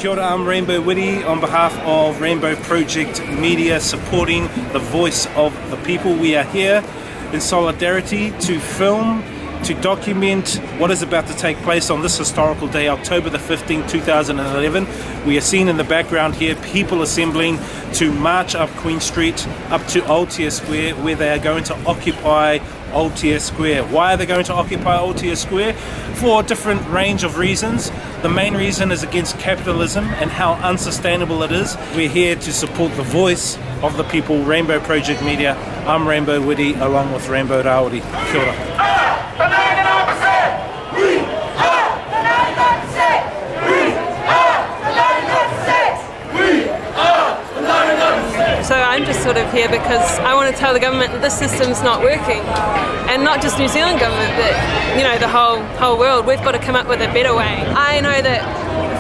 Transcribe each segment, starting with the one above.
Kia ora, I'm Rainbow Witty on behalf of Rainbow Project Media, supporting the voice of the people. We are here in solidarity to film, to document what is about to take place on this historical day, October the 15th, 2011. We are seen in the background here, people assembling to march up Queen Street, up to Aotea Square, where they are going to occupy Aotea Square. Why are they going to occupy Aotea Square? For a different range of reasons. The main reason is against capitalism and how unsustainable it is. We're here to support the voice of the people, Rainbow Project Media. I'm Rainbow Witty, along with Rainbow Raori. Kia ora. So I'm just sort of here because I want to tell the government that this system's not working, and not just New Zealand government, but the whole world. We've got to come up with a better way. I know that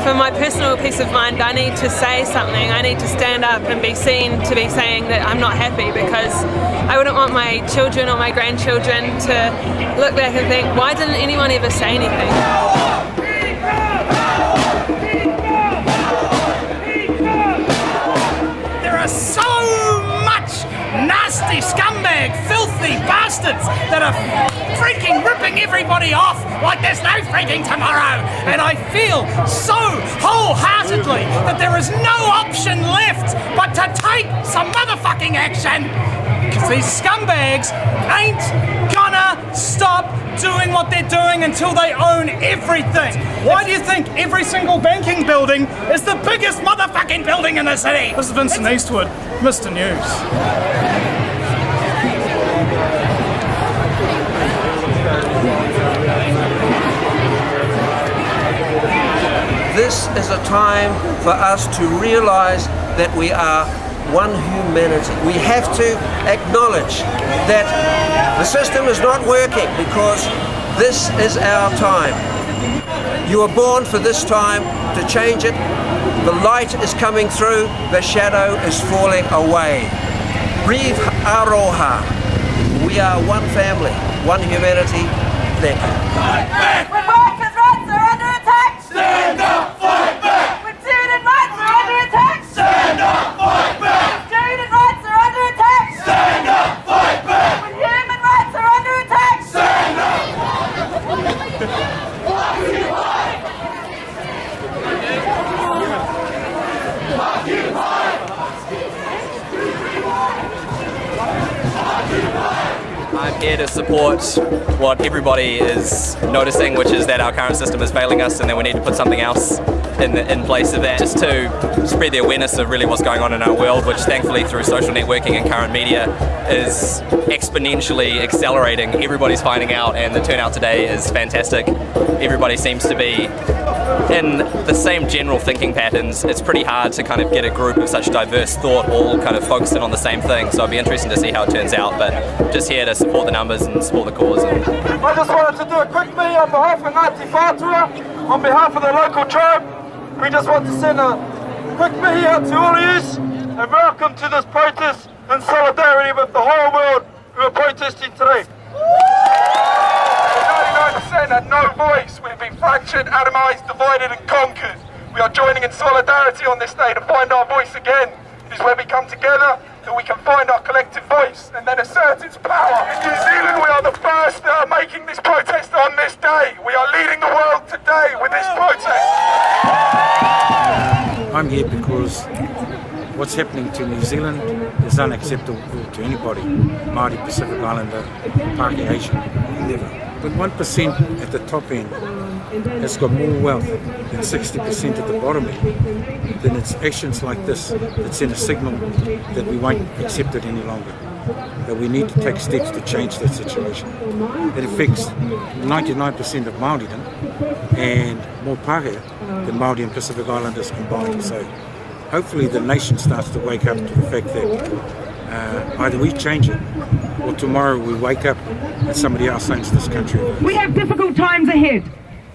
for my personal peace of mind, I need to say something. I need to stand up and be seen to be saying that I'm not happy, because I wouldn't want my children or my grandchildren to look back and think, why didn't anyone ever say anything? So much nasty scumbag, filthy bastards that are freaking ripping everybody off like there's no freaking tomorrow. And I feel so wholeheartedly that there is no option left but to take some motherfucking action, because these scumbags ain't gonna stop doing what they're doing until they own everything. Why do you think every single banking building is the biggest motherfucking building in the city? This is Vincent Eastwood, Mr. News. This is a time for us to realize that we are one humanity. We have to acknowledge that the system is not working, because this is our time. You were born for this time to change it. The light is coming through, the shadow is falling away. Breathe aroha. We are one family, one humanity. Thank you. Fight back! When workers' rights are under attack! Stand up, fight back! When student rights are under attack! Stand up, fight back! Student rights are under attack! Stand up, fight back! When human rights are under attack! Stand up! I'm here to support what everybody is noticing, which is that our current system is failing us, and then we need to put something else in place of that, just to spread the awareness of really what's going on in our world, which thankfully through social networking and current media is exponentially accelerating. Everybody's finding out, and the turnout today is fantastic. Everybody seems to be in the same general thinking patterns. It's pretty hard to kind of get a group of such diverse thought all kind of focused in on the same thing, so it'll be interesting to see how it turns out, but just here to support the numbers and support the cause. I just wanted to do a quick me on behalf of Ngāti Whātua, on behalf of the local tribe. We just want to send a quick mihi out to all of you, and welcome to this protest in solidarity with the whole world who are protesting today. 99% had no voice. We've been fractured, atomised, divided and conquered. We are joining in solidarity on this day to find our voice again. It is where we come together that we can find our collective voice and then assert its power. In New Zealand, we are the first that are making this protest on this day. We are leading the world today with this protest. I'm here because what's happening to New Zealand is unacceptable to anybody, Māori, Pacific Islander, Pākehā Asian, never. When 1% at the top end has got more wealth than 60% at the bottom end, then it's actions like this that send a signal that we won't accept it any longer. That we need to take steps to change that situation. It affects 99% of Māoridom and more Pākehā than Māori and Pacific Islanders combined. So hopefully the nation starts to wake up to the fact that either we change it or tomorrow we wake up and somebody else owns this country. We have difficult times ahead.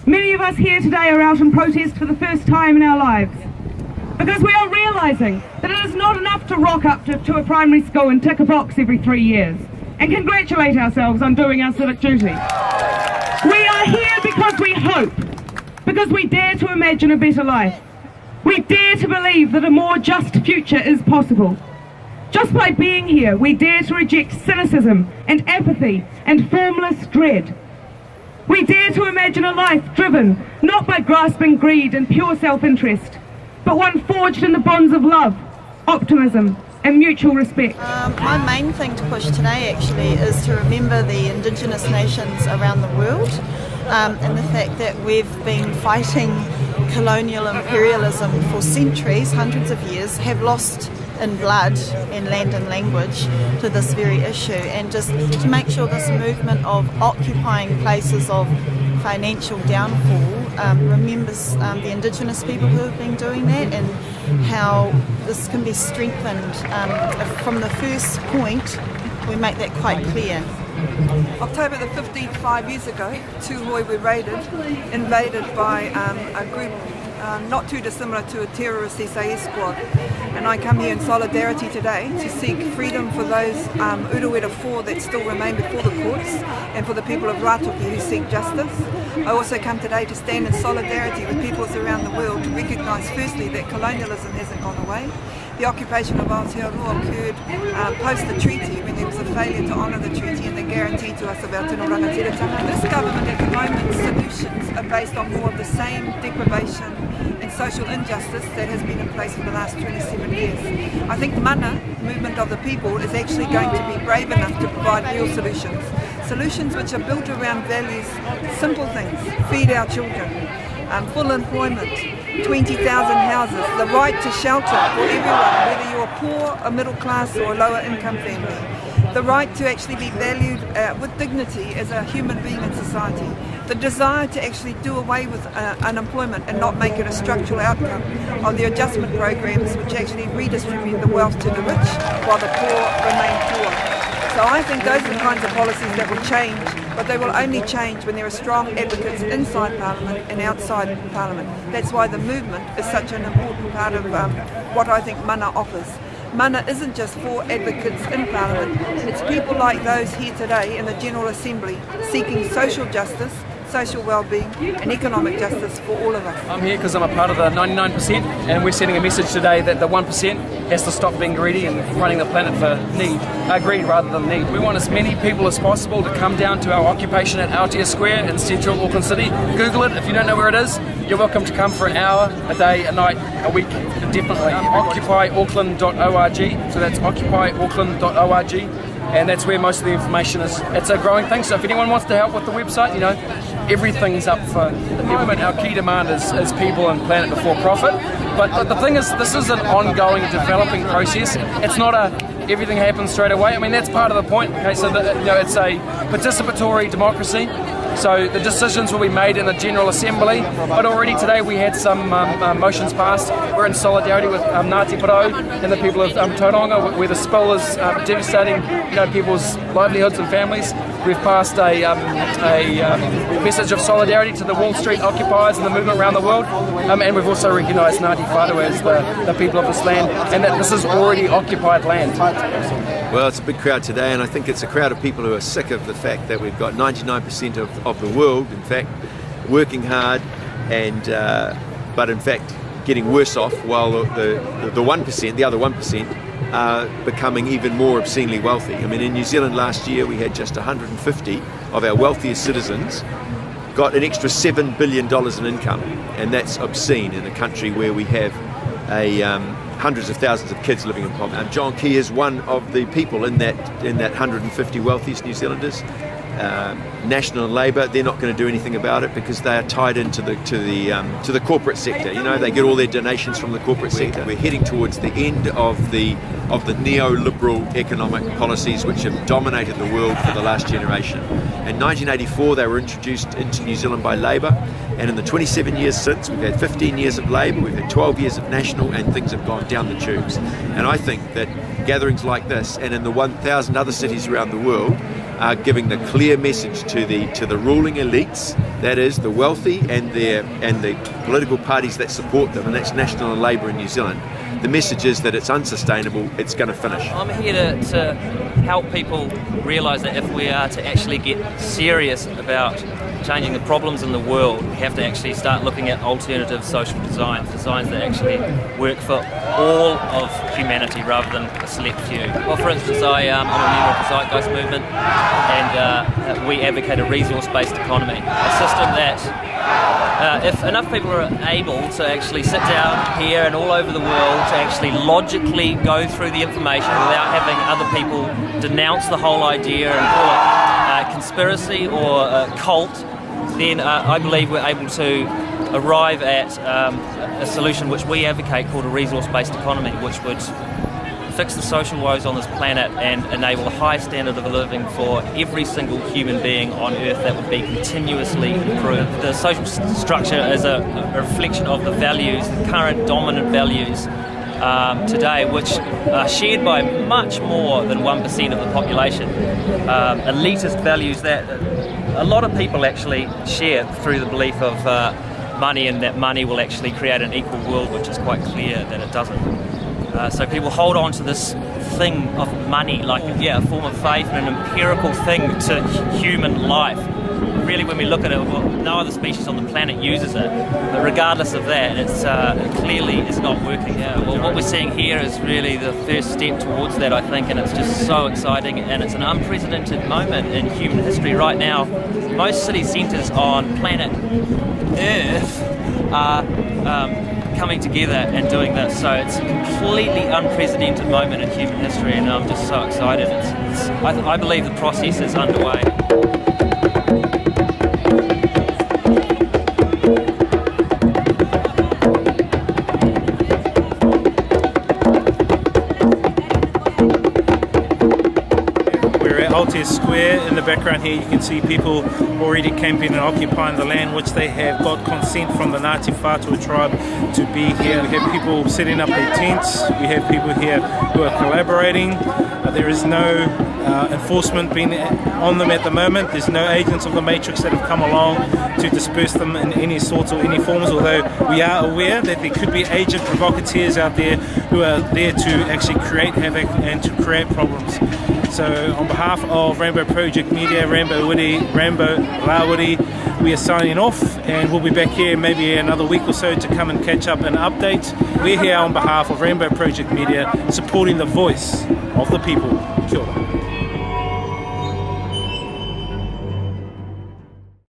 Many of us here today are out in protest for the first time in our lives, because we are realising that it is not enough to rock up to a primary school and tick a box every 3 years and congratulate ourselves on doing our civic duty. We are here because we hope, because we dare to imagine a better life. We dare to believe that a more just future is possible. Just by being here, we dare to reject cynicism and apathy and formless dread. We dare to imagine a life driven not by grasping greed and pure self-interest, but one forged in the bonds of love, optimism and mutual respect. My main thing to push today actually is to remember the Indigenous nations around the world, and the fact that we've been fighting colonial imperialism for centuries, hundreds of years, have lost in blood, in land and language, to this very issue, and just to make sure this movement of occupying places of financial downfall remembers the Indigenous people who have been doing that, and how this can be strengthened. From the first point, we make that quite clear. October the 15th, 5 years ago, Tuhoi were invaded by a group not too dissimilar to a terrorist SAS squad. And I come here in solidarity today to seek freedom for those Uruwera 4 that still remain before the courts, and for the people of Rātoki who seek justice. I also come today to stand in solidarity with peoples around the world to recognise firstly that colonialism hasn't gone away. The occupation of Aotearoa occurred post the treaty, when there was a failure to honour the treaty and the guarantee to us of our tino rangatiratanga. This government at the moment's solutions are based on more of the same deprivation and social injustice that has been in place for the last 27 years. I think mana, movement of the people, is actually going to be brave enough to provide real solutions. Solutions which are built around values, simple things: feed our children, full employment, 20,000 houses, the right to shelter for everyone, whether you're poor, a middle class or a lower income family. The right to actually be valued with dignity as a human being in society. The desire to actually do away with unemployment and not make it a structural outcome of the adjustment programs which actually redistribute the wealth to the rich while the poor remain poor. So I think those are the kinds of policies that will change, but they will only change when there are strong advocates inside Parliament and outside Parliament. That's why the movement is such an important part of what I think mana offers. Mana isn't just for advocates in Parliament, it's people like those here today in the General Assembly seeking social justice, social well-being and economic justice for all of us. I'm here because I'm a part of the 99%, and we're sending a message today that the 1% has to stop being greedy and running the planet for greed rather than need. We want as many people as possible to come down to our occupation at Aotea Square in central Auckland City. Google it if you don't know where it is. You're welcome to come for an hour, a day, a night, a week, definitely. occupyauckland.org, so that's occupyauckland.org. And that's where most of the information is. It's a growing thing, so if anyone wants to help with the website, you know, everything's up for the moment. Our key demand is people and planet before profit. But the thing is, this is an ongoing, developing process. It's not everything happens straight away. I mean, that's part of the point. Okay, so it's a participatory democracy. So the decisions will be made in the General Assembly, but already today we had some motions passed. We're in solidarity with Ngāti Porou and the people of Tauranga, where the spill is devastating, people's livelihoods and families. We've passed a message of solidarity to the Wall Street occupiers and the movement around the world, and we've also recognised Ngāti Whātua as the people of this land, and that this is already occupied land. Well, it's a big crowd today, and I think it's a crowd of people who are sick of the fact that we've got 99% of the world, in fact, working hard, and but in fact getting worse off, while the 1%, the other 1%, are becoming even more obscenely wealthy. I mean, in New Zealand last year we had just 150 of our wealthiest citizens got an extra $7 billion in income, and that's obscene in a country where we have hundreds of thousands of kids living in poverty. John Key is one of the people in that 150 wealthiest New Zealanders. National and Labour, they're not going to do anything about it because they are tied into the corporate sector. They get all their donations from the corporate sector. We're heading towards the end of the neoliberal economic policies which have dominated the world for the last generation. In 1984 they were introduced into New Zealand by Labour, and in the 27 years since we've had 15 years of Labour, we've had 12 years of National, and things have gone down the tubes. And I think that gatherings like this, and in the 1,000 other cities around the world, are giving the clear message to the ruling elites, that is the wealthy and the political parties that support them, and that's National and Labour in New Zealand. The message is that it's unsustainable, it's going to finish. I'm here to help people realise that if we are to actually get serious about changing the problems in the world, we have to actually start looking at alternative social designs that actually work for all of humanity rather than a select few. Well, for instance, I'm a member of the Zeitgeist movement, and we advocate a resource-based economy, a system that if enough people are able to actually sit down here and all over the world to actually logically go through the information without having other people denounce the whole idea and call it conspiracy or cult, then I believe we're able to arrive at a solution which we advocate called a resource-based economy, which would fix the social woes on this planet and enable a high standard of living for every single human being on Earth that would be continuously improved. The social structure is a reflection of the values, the current dominant values today, which are shared by much more than 1% of the population. Elitist values that a lot of people actually share through the belief of money, and that money will actually create an equal world, which is quite clear that it doesn't. So people hold on to this thing of money like a form of faith and an empirical thing to human life. Really, when we look at it, well, no other species on the planet uses it. But regardless of that, it clearly is not working. Yeah, well, what we're seeing here is really the first step towards that, I think, and it's just so exciting, and it's an unprecedented moment in human history right now. Most city centres on planet Earth are coming together and doing this, so it's a completely unprecedented moment in human history, and I'm just so excited. I believe the process is underway. Aotea Square. In the background here you can see people already camping and occupying the land which they have got consent from the Ngāti Whātua tribe to be here. We have people setting up their tents, we have people here who are collaborating. There is no enforcement being on them at the moment. There's no agents of the Matrix that have come along to disperse them in any sorts or any forms, although we are aware that there could be agent provocateurs out there who are there to actually create havoc and to create problems. So on behalf of Rainbow Project Media, Rainbow Rawiri, we are signing off, and we'll be back here maybe another week or so to come and catch up and update. We're here on behalf of Rainbow Project Media, supporting the voice of the people. Kia ora.